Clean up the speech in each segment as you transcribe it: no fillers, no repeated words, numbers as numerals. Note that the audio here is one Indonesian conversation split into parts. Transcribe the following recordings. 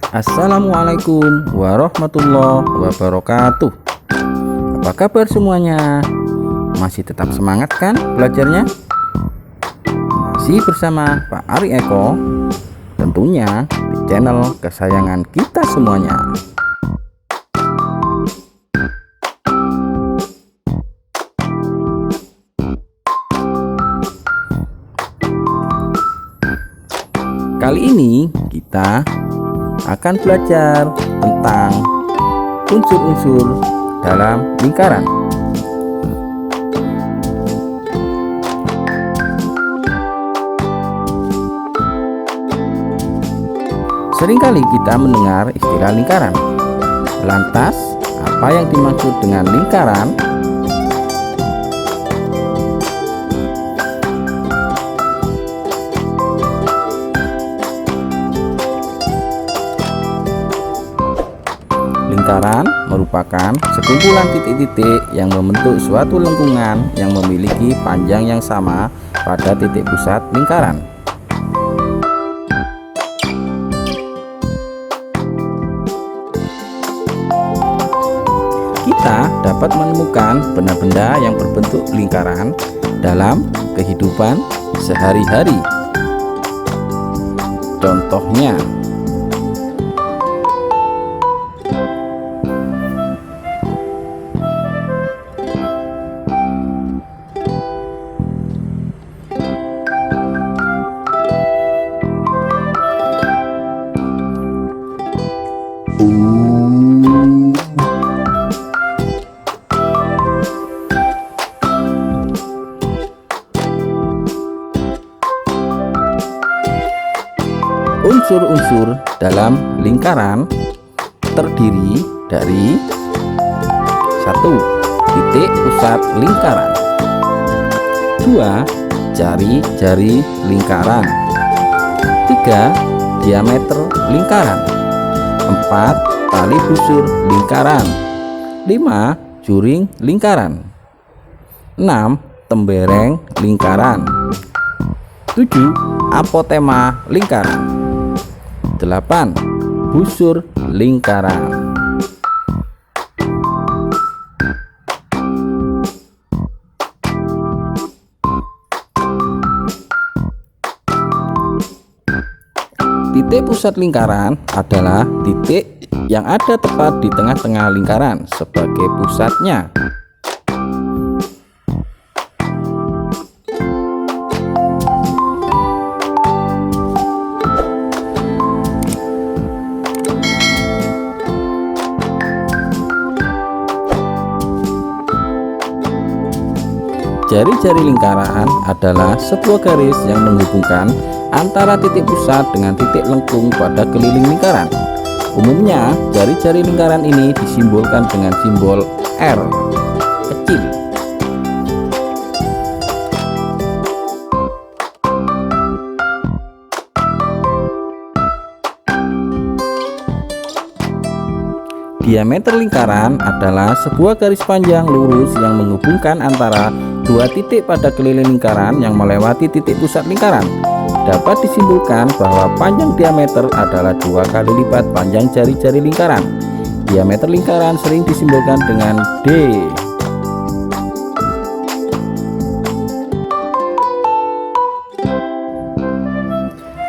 Assalamualaikum warahmatullahi wabarakatuh. Apa kabar semuanya? Masih tetap semangat kan belajarnya? Masih bersama Pak Ari Eko, tentunya di channel kesayangan kita semuanya. Kali ini kita akan belajar tentang unsur-unsur dalam lingkaran. Seringkali kita mendengar istilah lingkaran. Lantas, apa yang dimaksud dengan lingkaran? Lingkaran merupakan sekumpulan titik-titik yang membentuk suatu lengkungan yang memiliki panjang yang sama pada titik pusat lingkaran. Kita dapat menemukan benda-benda yang berbentuk lingkaran dalam kehidupan sehari-hari. Contohnya, unsur-unsur dalam lingkaran terdiri dari 1. Titik pusat lingkaran. 2. Jari-jari lingkaran. 3. Diameter lingkaran. 4. Tali busur lingkaran. 5. Juring lingkaran. 6. Tembereng lingkaran. 7. Apotema lingkaran. 8. Busur lingkaran. Titik pusat lingkaran adalah titik yang ada tepat di tengah-tengah lingkaran sebagai pusatnya. Jari-jari lingkaran adalah sebuah garis yang menghubungkan antara titik pusat dengan titik lengkung pada keliling lingkaran. Umumnya, jari-jari lingkaran ini disimbolkan dengan simbol R kecil. Diameter lingkaran adalah sebuah garis panjang lurus yang menghubungkan antara dua titik pada keliling lingkaran yang melewati titik pusat lingkaran. Dapat disimpulkan bahwa panjang diameter adalah 2 kali lipat panjang jari-jari lingkaran. Diameter lingkaran sering disimbolkan dengan D.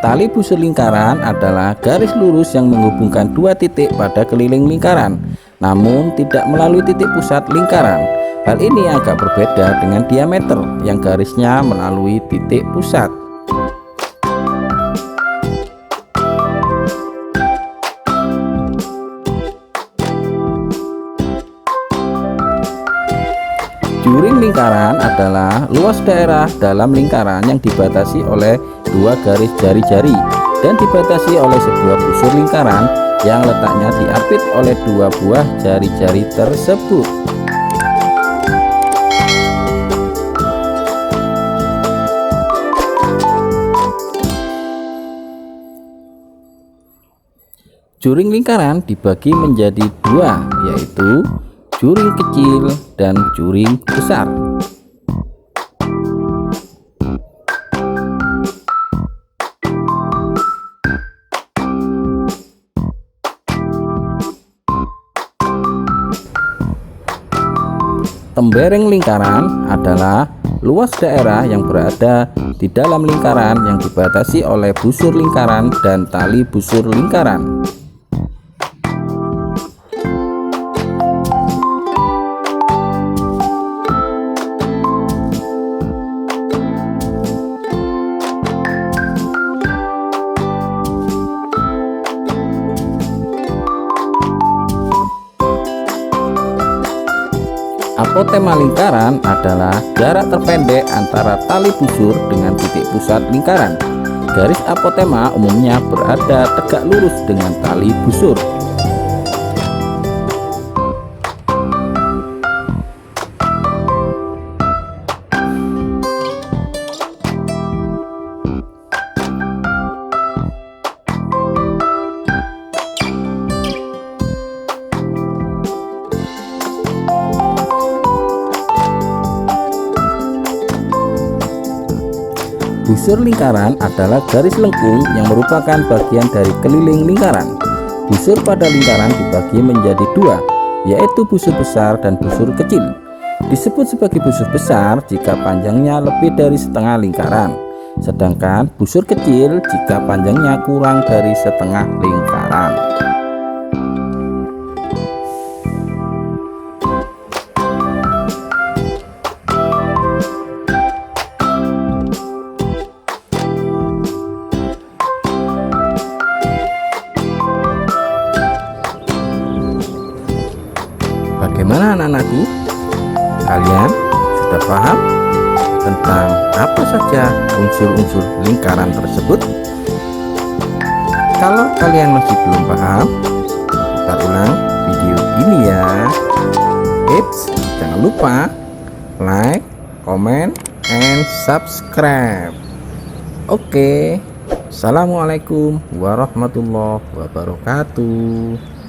Tali busur lingkaran adalah garis lurus yang menghubungkan dua titik pada keliling lingkaran, namun tidak melalui titik pusat lingkaran. Hal ini agak berbeda dengan diameter yang garisnya melalui titik pusat. Juring lingkaran adalah luas daerah dalam lingkaran yang dibatasi oleh dua garis jari-jari dan dibatasi oleh sebuah busur lingkaran yang letaknya diapit oleh dua buah jari-jari tersebut. Juring lingkaran dibagi menjadi dua, yaitu juring kecil dan juring besar. tembereng lingkaran adalah luas daerah yang berada di dalam lingkaran yang dibatasi oleh busur lingkaran dan tali busur lingkaran. Apotema lingkaran adalah jarak terpendek antara tali busur dengan titik pusat lingkaran. Garis apotema umumnya berada tegak lurus dengan tali busur. Busur lingkaran adalah garis lengkung yang merupakan bagian dari keliling lingkaran. Busur pada lingkaran dibagi menjadi dua, yaitu busur besar dan busur kecil. Disebut sebagai busur besar jika panjangnya lebih dari setengah lingkaran, sedangkan busur kecil jika panjangnya kurang dari setengah lingkaran. Bagaimana anak-anakku? Kalian sudah paham tentang apa saja unsur-unsur lingkaran tersebut? Kalau kalian masih belum paham, kita ulang video ini ya. Eits, jangan lupa like, comment, and subscribe. Oke, assalamualaikum warahmatullahi wabarakatuh.